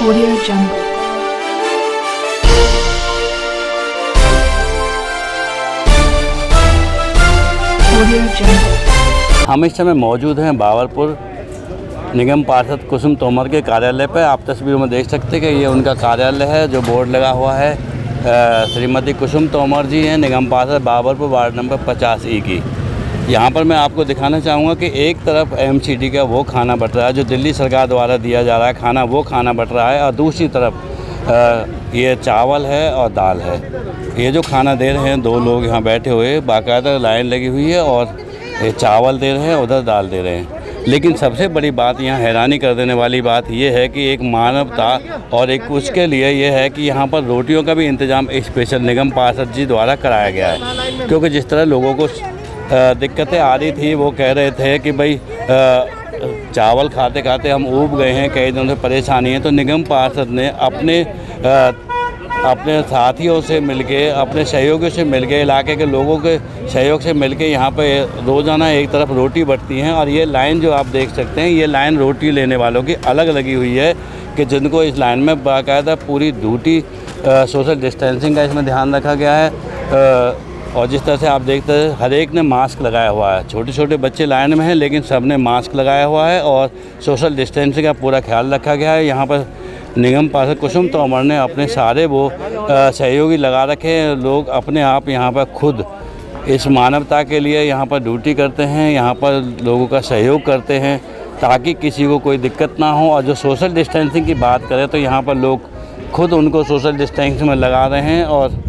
Audio Jungle. Audio Jungle. हम इस समय मौजूद हैं बाबरपुर निगम पार्षद कुसुम तोमर के कार्यालय पर। आप तस्वीरों में देख सकते हैं कि ये उनका कार्यालय है, जो बोर्ड लगा हुआ है। श्रीमती कुसुम तोमर जी हैं, निगम पार्षद बाबरपुर, वार्ड नंबर 50E की। यहाँ पर मैं आपको दिखाना चाहूँगा कि एक तरफ MCD का वो खाना बट रहा है जो दिल्ली सरकार द्वारा दिया जा रहा है खाना, वो खाना बट रहा है, और दूसरी तरफ ये चावल है और दाल है। ये जो खाना दे रहे हैं, दो लोग यहाँ बैठे हुए, बाकायदा लाइन लगी हुई है, और ये चावल दे रहे हैं, उधर दाल दे रहे हैं। लेकिन सबसे बड़ी बात, यहाँ हैरानी कर देने वाली बात ये है कि एक मानवता और एक उसके लिए ये है कि यहाँ पर रोटियों का भी इंतज़ाम स्पेशल निगम पार्षद जी द्वारा कराया गया है। क्योंकि जिस तरह लोगों को दिक्कतें आ रही थी, वो कह रहे थे कि भाई चावल खाते खाते हम ऊब गए हैं, कई दिनों से परेशानी है। तो निगम पार्षद ने अपने साथियों से मिलके, अपने सहयोगियों से मिलके, इलाके के लोगों के सहयोग से मिलके यहाँ पे रोज़ाना एक तरफ रोटी बंटती हैं। और ये लाइन जो आप देख सकते हैं, ये लाइन रोटी लेने वालों की अलग लगी हुई है कि जिनको इस लाइन में बाकायदा पूरी ड्यूटी सोशल डिस्टेंसिंग का इसमें ध्यान रखा गया है। और जिस तरह से आप देखते हैं, हर एक ने मास्क लगाया हुआ है। छोटे छोटे बच्चे लाइन में हैं, लेकिन सब ने मास्क लगाया हुआ है और सोशल डिस्टेंसिंग का पूरा ख्याल रखा गया है। यहाँ पर निगम पार्षद कुसुम तोमर ने अपने सारे वो सहयोगी लगा रखे हैं। लोग अपने आप यहाँ पर खुद इस मानवता के लिए यहाँ पर ड्यूटी करते हैं, यहाँ पर लोगों का सहयोग करते हैं ताकि किसी को कोई दिक्कत ना हो। और जो सोशल डिस्टेंसिंग की बात करें तो यहाँ पर लोग खुद उनको सोशल डिस्टेंसिंग में लगा रहे हैं। और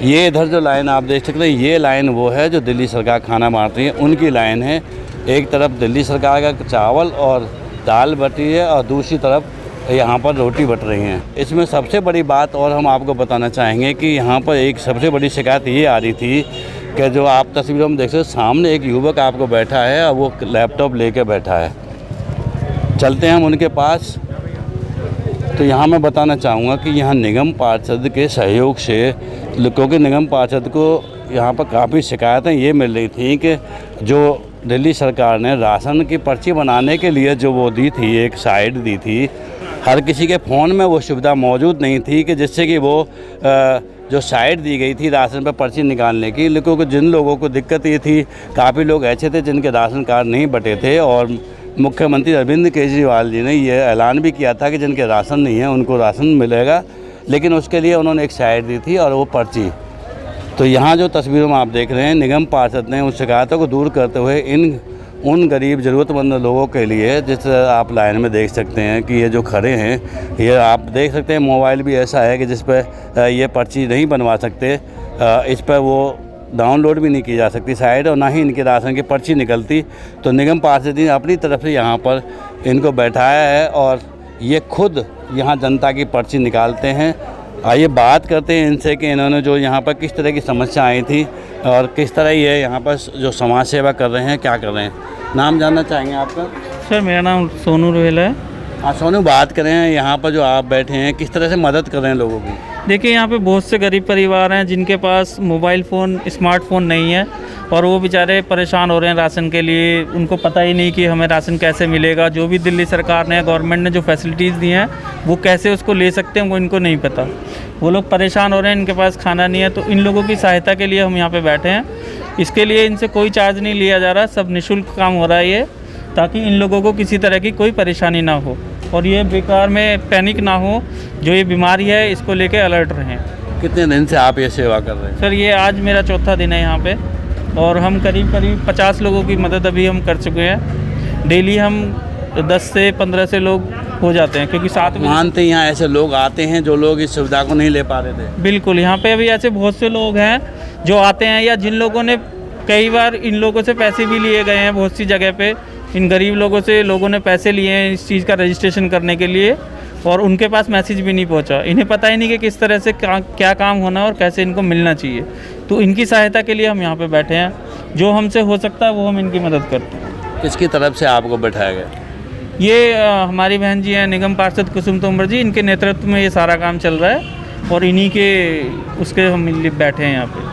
ये इधर जो लाइन आप देख सकते हैं, ये लाइन वो है जो दिल्ली सरकार खाना बांट रही है, उनकी लाइन है। एक तरफ दिल्ली सरकार का चावल और दाल बट रही है, और दूसरी तरफ यहाँ पर रोटी बट रही हैं। इसमें सबसे बड़ी बात और हम आपको बताना चाहेंगे कि यहाँ पर एक सबसे बड़ी शिकायत ये आ रही थी कि जो आप तस्वीरों में देख सकते हैं, सामने एक युवक आपको बैठा है और वो लैपटॉप लेके बैठा है। चलते हैं हम उनके पास। तो यहाँ मैं बताना चाहूँगा कि यहाँ निगम पार्षद के सहयोग से, क्योंकि निगम पार्षद को यहाँ पर काफ़ी शिकायतें ये मिल रही थी कि जो दिल्ली सरकार ने राशन की पर्ची बनाने के लिए जो वो दी थी, एक साइट दी थी, हर किसी के फ़ोन में वो सुविधा मौजूद नहीं थी कि जिससे कि वो जो साइट दी गई थी राशन पर पर्ची निकालने की। लेकिन जिन लोगों को दिक्कत ये थी, काफ़ी लोग ऐसे थे जिनके राशन कार्ड नहीं बटे थे, और मुख्यमंत्री अरविंद केजरीवाल जी ने ये ऐलान भी किया था कि जिनके राशन नहीं है उनको राशन मिलेगा। लेकिन उसके लिए उन्होंने एक साइट दी थी और वो पर्ची। तो यहाँ जो तस्वीरों में आप देख रहे हैं, निगम पार्षद ने उन शिकायतों को दूर करते हुए उन गरीब ज़रूरतमंद लोगों के लिए, जिस आप लाइन में देख सकते हैं कि ये जो खड़े हैं, ये आप देख सकते हैं मोबाइल भी ऐसा है कि जिस पर ये पर्ची नहीं बनवा सकते, इस पर वो डाउनलोड भी नहीं की जा सकती साइट, और ना ही इनके राशन की पर्ची निकलती। तो निगम पार्षद ने अपनी तरफ से यहाँ पर इनको बैठाया है और ये खुद यहाँ जनता की पर्ची निकालते हैं। आइए बात करते हैं इनसे कि इन्होंने जो यहाँ पर किस तरह की समस्या आई थी और किस तरह ये यहाँ पर जो समाज सेवा कर रहे हैं, क्या कर रहे हैं। नाम जानना चाहेंगे आपका? सर मेरा नाम सोनू रोहिल है। हाँ सोनू, बात करें यहाँ पर जो आप बैठे हैं, किस तरह से मदद कर रहे हैं लोगों की? देखिए, यहाँ पे बहुत से गरीब परिवार हैं जिनके पास मोबाइल फ़ोन, स्मार्टफोन नहीं है, और वो बेचारे परेशान हो रहे हैं राशन के लिए। उनको पता ही नहीं कि हमें राशन कैसे मिलेगा। जो भी दिल्ली सरकार ने, गवर्नमेंट ने जो फैसिलिटीज़ दी हैं, वो कैसे उसको ले सकते हैं, वो इनको नहीं पता। वो लोग परेशान हो रहे हैं, इनके पास खाना नहीं है। तो इन लोगों की सहायता के लिए हम यहाँ पर बैठे हैं। इसके लिए इनसे कोई चार्ज नहीं लिया जा रहा, सब निःशुल्क काम हो रहा है ये, ताकि इन लोगों को किसी तरह की कोई परेशानी ना हो और ये बेकार में पैनिक ना हो। जो ये बीमारी है, इसको लेके अलर्ट रहें। कितने दिन से आप ये सेवा कर रहे हैं? सर ये आज मेरा चौथा दिन है यहाँ पे, और हम करीब 50 लोगों की मदद अभी हम कर चुके हैं। डेली हम 10 से 15 से लोग हो जाते हैं, क्योंकि साथ में मानते हैं यहाँ ऐसे लोग आते हैं जो लोग इस सुविधा को नहीं ले पा रहे थे। बिल्कुल, यहाँ पे अभी ऐसे बहुत से लोग हैं जो आते हैं, या जिन लोगों ने कई बार इन लोगों से पैसे भी लिए गए हैं। बहुत सी जगह पे इन गरीब लोगों से लोगों ने पैसे लिए हैं इस चीज़ का रजिस्ट्रेशन करने के लिए, और उनके पास मैसेज भी नहीं पहुंचा। इन्हें पता ही नहीं कि किस तरह से क्या काम होना और कैसे इनको मिलना चाहिए। तो इनकी सहायता के लिए हम यहाँ पे बैठे हैं। जो हमसे हो सकता है वो हम इनकी मदद करते हैं। किसकी तरफ से आपको बैठाया गया? ये हमारी बहन जी हैं, निगम पार्षद कुसुम तोमर जी, इनके नेतृत्व में ये सारा काम चल रहा है, और इन्हीं के उसके हम बैठे हैं यहाँ पे।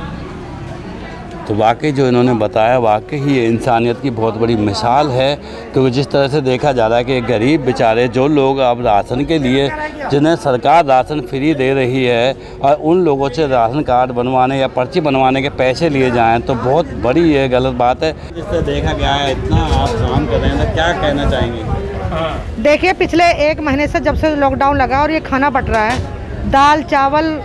तो वाकई जो इन्होंने बताया वाकई ही ये इंसानियत की बहुत बड़ी मिसाल है, क्योंकि जिस तरह से देखा जा रहा है कि गरीब बेचारे जो लोग अब राशन के लिए जिन्हें सरकार राशन फ्री दे रही है और उन लोगों से राशन कार्ड बनवाने या पर्ची बनवाने के पैसे लिए जाएं तो बहुत बड़ी ये गलत बात है। जिस तरह देखा गया है इतना आप काम कर रहे हैं तो क्या कहना चाहेंगे? देखिए पिछले 1 महीने से जब से लॉकडाउन लगा और ये खाना बट रहा है, दाल चावल,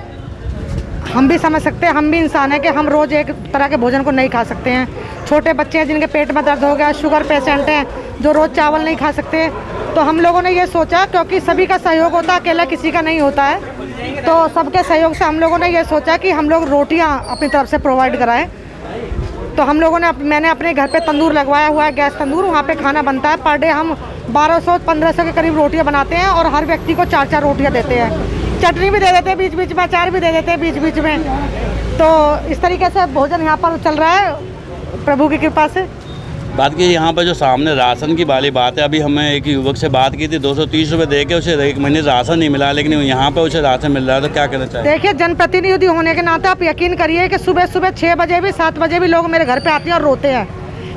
हम भी समझ सकते हैं, हम भी इंसान हैं कि हम रोज़ एक तरह के भोजन को नहीं खा सकते हैं। छोटे बच्चे हैं जिनके पेट में दर्द हो गया, शुगर पेशेंट हैं जो रोज़ चावल नहीं खा सकते। तो हम लोगों ने ये सोचा, क्योंकि सभी का सहयोग होता है, अकेला किसी का नहीं होता है, तो सबके सहयोग से हम लोगों ने ये सोचा कि हम लोग रोटियां अपनी तरफ से प्रोवाइड कराएं। तो हम लोगों ने मैंने अपने घर पे तंदूर लगवाया हुआ है, गैस तंदूर, वहाँ पे खाना बनता है। पर डे हम 1200-1500 के करीब रोटियां बनाते हैं और हर व्यक्ति को 4-4 रोटियां देते हैं। चटनी भी दे देते हैं बीच बीच में, अचार भी दे देते हैं बीच बीच में। तो इस तरीके से भोजन यहाँ पर चल रहा है प्रभु की कृपा से। बात की यहाँ पर जो सामने राशन की वाली बात है, अभी हमें एक युवक से बात की थी, 230 रुपये दे के उसे 1 महीने राशन नहीं मिला, लेकिन यहाँ पर उसे राशन मिल रहा है, तो क्या कहना चाहिए? देखिए जनप्रतिनिधि होने के नाते आप यकीन करिए कि सुबह सुबह 6 बजे भी 7 बजे भी लोग मेरे घर पे आते हैं और रोते हैं,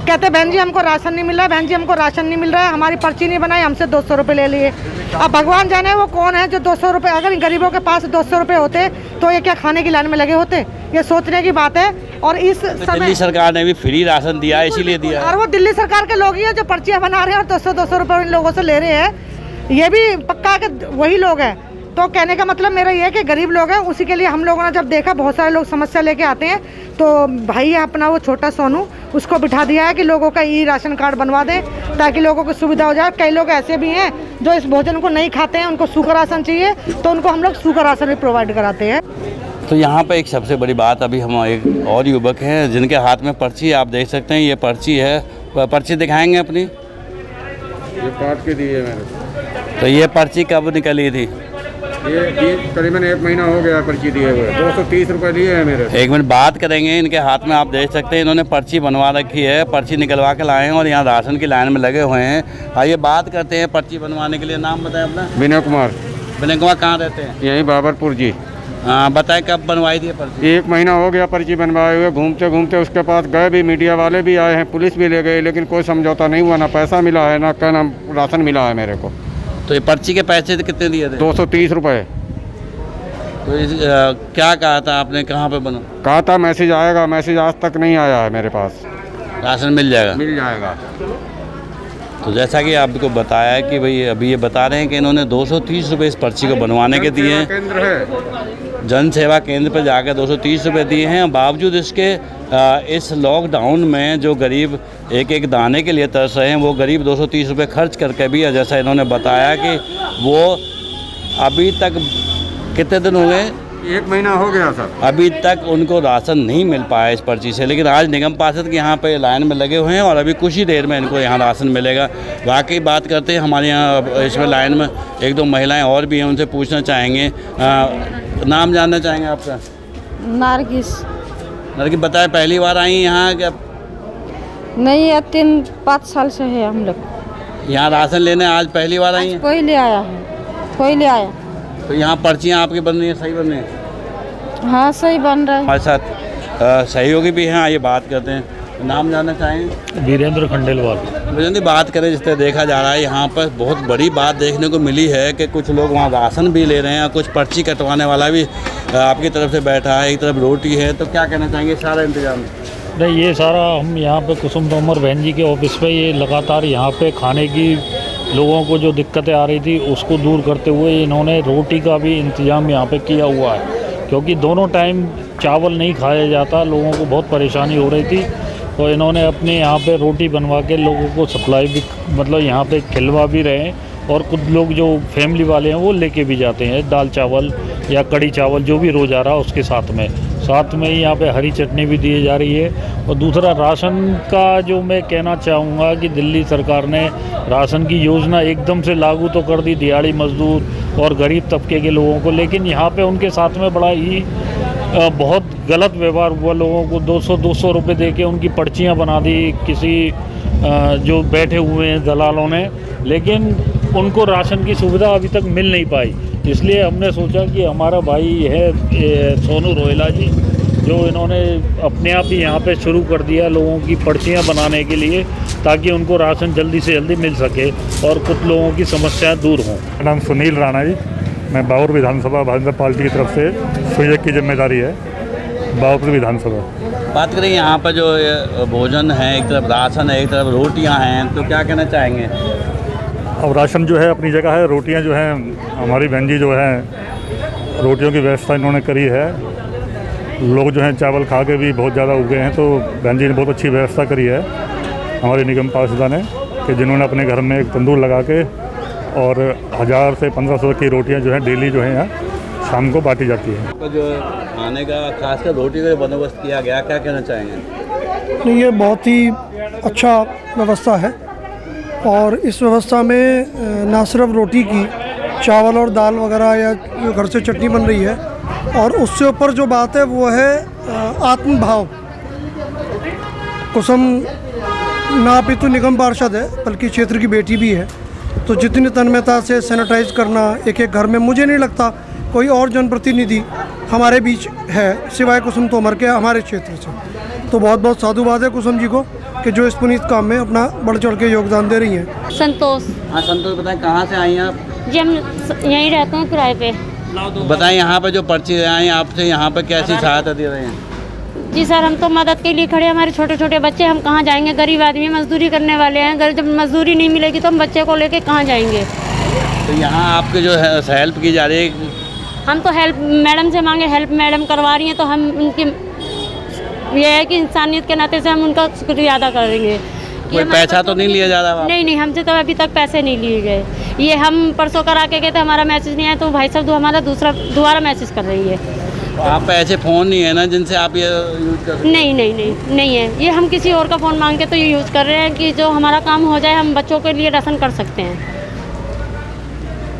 कहते बहन जी हमको राशन नहीं मिल रहा है, बहन जी हमको राशन नहीं मिल रहा है, हमारी पर्ची नहीं बनाई, हमसे 200 रुपये ले लिए। अब भगवान जाने वो कौन है जो 200 रुपये, अगर गरीबों के पास 200 रुपये होते तो ये क्या खाने की लाइन में लगे होते? ये सोचने की बात है। और इस समय दिल्ली सरकार ने भी फ्री राशन दिया है, इसीलिए दिया है। और वो दिल्ली सरकार के लोग ही हैं जो पर्चियाँ बना रहे हैं और 200-200 रुपये इन लोगों से ले रहे हैं, ये भी पक्का के वही लोग हैं। तो कहने का मतलब मेरा ये है कि गरीब लोग हैं, उसी के लिए हम लोगों ने जब देखा बहुत सारे लोग समस्या लेके आते हैं, तो भाई अपना वो छोटा सोनू उसको बिठा दिया है कि लोगों का ई राशन कार्ड बनवा दें ताकि लोगों को सुविधा हो जाए। कई लोग ऐसे भी हैं जो इस भोजन को नहीं खाते हैं, उनको सूखा राशन चाहिए, तो उनको हम लोग सूखा राशन भी प्रोवाइड कराते हैं। तो यहाँ पे एक सबसे बड़ी बात, अभी हम एक और युवक हैं जिनके हाथ में पर्ची आप देख सकते हैं, ये पर्ची है, पर्ची दिखाएंगे अपनी? ये काट के दी है मैंने। तो ये पर्ची कब निकली थी? ये करीबन 1 महीना हो गया पर्ची दिए हुए, 230 रुपये लिए हैं मेरे। एक मिनट बात करेंगे, इनके हाथ में आप देख सकते हैं इन्होंने पर्ची बनवा रखी है, पर्ची निकलवा के लाए हैं और यहाँ राशन की लाइन में लगे हुए हैं। आइए बात करते हैं पर्ची बनवाने के लिए। नाम बताएं अपना? विनय कुमार। विनय कुमार कहाँ रहते हैं? यहीं बाबरपुर जी। हाँ बताएं कब बनवाई थी पर्ची? 1 महीना हो गया पर्ची बनवाए हुए, घूमते घूमते उसके पास गए भी, मीडिया वाले भी आए हैं, पुलिस भी ले गई, लेकिन कोई समझौता नहीं हुआ, ना पैसा मिला है ना क्या नाम राशन मिला है मेरे को। तो ये पर्ची के पैसे कितने दिए थे? 230 रुपये। तो क्या कहा था आपने, कहाँ पे बना? कहा था मैसेज आएगा, मैसेज आज तक नहीं आया है मेरे पास। राशन मिल जाएगा? मिल जाएगा। तो जैसा कि आपको बताया है कि भाई अभी ये बता रहे हैं कि इन्होंने 230 रुपये इस पर्ची को बनवाने के दिए हैं। केंद्र है, जन सेवा केंद्र पर जाकर 230 रुपये दिए हैं। बावजूद इसके इस लॉकडाउन में जो गरीब एक एक दाने के लिए तरस रहे हैं, वो गरीब 230 रुपये खर्च करके भी, जैसा इन्होंने बताया कि वो अभी तक कितने दिन हो गए? 1 महीना हो गया सर, अभी तक उनको राशन नहीं मिल पाया इस पर्ची से, लेकिन आज निगम पार्षद के यहाँ पे लाइन में लगे हुए हैं और अभी कुछ ही देर में इनको यहाँ राशन मिलेगा। वाकई बात करते हैं, हमारे यहाँ इसमें लाइन में 1-2 महिलाएं और भी हैं, उनसे पूछना चाहेंगे। नाम जानना चाहेंगे आपका? नारगिस। नरगिस बताएं, पहली बार आई यहाँ क्या? नहीं, ये 3-5 साल से है हम लोग यहाँ राशन लेने आज पहली बार आई हैं? कोई ले आया है, कोई ले आया। तो यहाँ पर्चियाँ आपकी बन रही हैं, सही बन रही हैं? हाँ सही बन रहा है। हमारे साथ सहयोगी भी हैं, आइए बात करते हैं। नाम जानना चाहेंगे? वीरेंद्र खंडेलवाल। वीरेंद्र, बात करें जिस तरह देखा जा रहा है यहाँ पर बहुत बड़ी बात देखने को मिली है कि कुछ लोग वहाँ राशन भी ले रहे हैं और कुछ पर्ची कटवाने वाला भी आपकी तरफ से बैठा है, एक तरफ रोटी है, तो क्या कहना चाहेंगे? सारा इंतजाम नहीं, ये सारा हम यहाँ पे कुसुम तोमर बहन जी के ऑफिस पे ये लगातार यहाँ पे खाने की लोगों को जो दिक्कतें आ रही थी उसको दूर करते हुए इन्होंने रोटी का भी इंतज़ाम यहाँ पे किया हुआ है, क्योंकि दोनों टाइम चावल नहीं खाया जाता, लोगों को बहुत परेशानी हो रही थी। तो इन्होंने अपने यहाँ पे रोटी बनवा के लोगों को सप्लाई भी, मतलब यहाँ पे खिलवा भी रहे हैं, और कुछ लोग जो फैमिली वाले हैं वो लेके भी जाते हैं दाल चावल या कड़ी चावल जो भी रोज़ आ रहा है उसके साथ में ही यहाँ पे हरी चटनी भी दी जा रही है। और दूसरा राशन का जो मैं कहना चाहूँगा कि दिल्ली सरकार ने राशन की योजना एकदम से लागू तो कर दी दिहाड़ी मजदूर और गरीब तबके के लोगों को, लेकिन यहाँ पे उनके साथ में बड़ा ही बहुत गलत व्यवहार हुआ। लोगों को 200 रुपये दे के उनकी पर्चियाँ बना दी किसी जो बैठे हुए हैं दलालों ने, लेकिन उनको राशन की सुविधा अभी तक मिल नहीं पाई। इसलिए हमने सोचा कि हमारा भाई है सोनू रोहिला जी, जो इन्होंने अपने आप ही यहाँ पे शुरू कर दिया लोगों की पर्चियाँ बनाने के लिए, ताकि उनको राशन जल्दी से जल्दी मिल सके और कुछ लोगों की समस्याएं दूर हों। मेरा नाम सुनील राणा जी, मैं बाउर विधानसभा भारतीय जनता पार्टी की तरफ से सुजग की जिम्मेदारी है बाउर विधानसभा। बात करें यहाँ पर जो भोजन है, एक तरफ राशन है, एक तरफ रोटियाँ हैं, तो क्या कहना चाहेंगे? अब राशन जो है अपनी जगह है, रोटियां जो हैं हमारी बहन जी जो है रोटियों की व्यवस्था इन्होंने करी है। लोग जो हैं चावल खा के भी बहुत ज़्यादा उग गए हैं, तो बहन जी ने बहुत अच्छी व्यवस्था करी है हमारे निगम पार्षद ने, कि जिन्होंने अपने घर में एक तंदूर लगा के और 1000 से 1500 की रोटियां जो हैं डेली जो हैं यहाँ शाम को बांटी जाती है। तो जो खाने का खासकर रोटी का बंदोबस्त किया गया, क्या कहना चाहेंगे? नहीं, ये बहुत ही अच्छा व्यवस्था है और इस व्यवस्था में ना सिर्फ रोटी की, चावल और दाल वगैरह या जो घर से चटनी बन रही है, और उससे ऊपर जो बात है वो है आत्मभाव। कुसुम ना भी तो निगम पार्षद है बल्कि क्षेत्र की बेटी भी है, तो जितनी तन्मयता से सैनिटाइज करना एक एक घर में, मुझे नहीं लगता कोई और जनप्रतिनिधि हमारे बीच है सिवाय कुसुम तोमर के हमारे क्षेत्र से। तो बहुत बहुत साधुवाद है कुसुम जी को कि जो इस पुनीत काम में अपना बढ़ चढ़ के योगदान दे रही हैं। संतोष। हाँ संतोष, बताएं कहाँ से आई हैं आप? जी हम यहीं रहते हैं किराए पे। बताएं यहाँ पर जो पर्ची आई आपसे, यहाँ पर कैसी सहायता दे रहे हैं? जी सर, हम तो मदद के लिए खड़े हैं। हमारे छोटे छोटे बच्चे, हम कहाँ जाएंगे? गरीब आदमी, मजदूरी करने वाले हैं। अगर जब मजदूरी नहीं मिलेगी तो हम बच्चे को लेके कहाँ जाएंगे? तो यहाँ आपके जो है हेल्प की जा रही है? हम तो हेल्प मैडम से मांगे, हेल्प मैडम करवा रही हैं, तो हम उनकी ये है कि इंसानियत के नाते से हम उनका शुक्रिया अदा करेंगे। कोई पैसा तो नहीं लिया जा रहा? नहीं नहीं, हमसे तो अभी तक पैसे नहीं लिए गए। ये हम परसों करा के गए थे, हमारा मैसेज नहीं आया, तो भाई साहब हमारा दोबारा मैसेज कर रही है। आप पे ऐसे फ़ोन नहीं है ना जिनसे आप ये यूज़ कर? नहीं नहीं नहीं नहीं है, ये हम किसी और का फ़ोन मांग के तो ये यूज़ कर रहे हैं कि जो हमारा काम हो जाए, हम बच्चों के लिए राशन कर सकते हैं।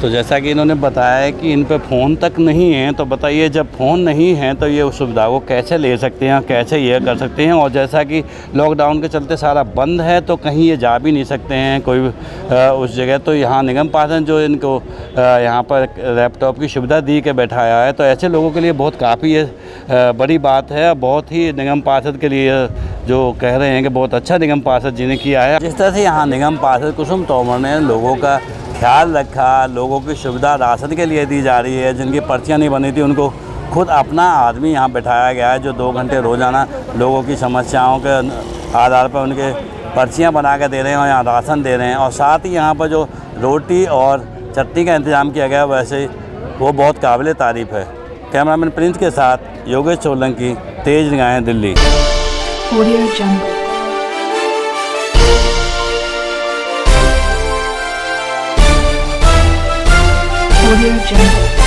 तो जैसा कि इन्होंने बताया है कि इन पे फ़ोन तक नहीं है, तो बताइए जब फ़ोन नहीं है तो ये उस सुविधा को कैसे ले सकते हैं, कैसे ये कर सकते हैं? और जैसा कि लॉकडाउन के चलते सारा बंद है, तो कहीं ये जा भी नहीं सकते हैं कोई उस जगह। तो यहाँ निगम पार्षद जो इनको यहाँ पर लैपटॉप की सुविधा दी के बैठाया है, तो ऐसे लोगों के लिए बहुत काफ़ी बड़ी बात है। बहुत ही निगम पार्षद के लिए जो कह रहे हैं कि बहुत अच्छा निगम पार्षद जी ने किया है। जिस तरह से यहाँ निगम पार्षद कुसुम तोमर ने लोगों का ख्याल रखा, लोगों की सुविधा राशन के लिए दी जा रही है, जिनकी पर्चियाँ नहीं बनी थी उनको खुद अपना आदमी यहाँ बैठाया गया है, जो 2 घंटे रोज़ाना लोगों की समस्याओं के आधार पर उनके पर्चियाँ बना के दे रहे हैं और यहाँ राशन दे रहे हैं। और साथ ही यहाँ पर जो रोटी और चटनी का इंतज़ाम किया गया वैसे वो बहुत काबिल तारीफ़ है। कैमरामैन प्रिंस के साथ योगेश सोलंकी, तेज निगाहें, Delhi. Audio Jungle. Audio Jungle.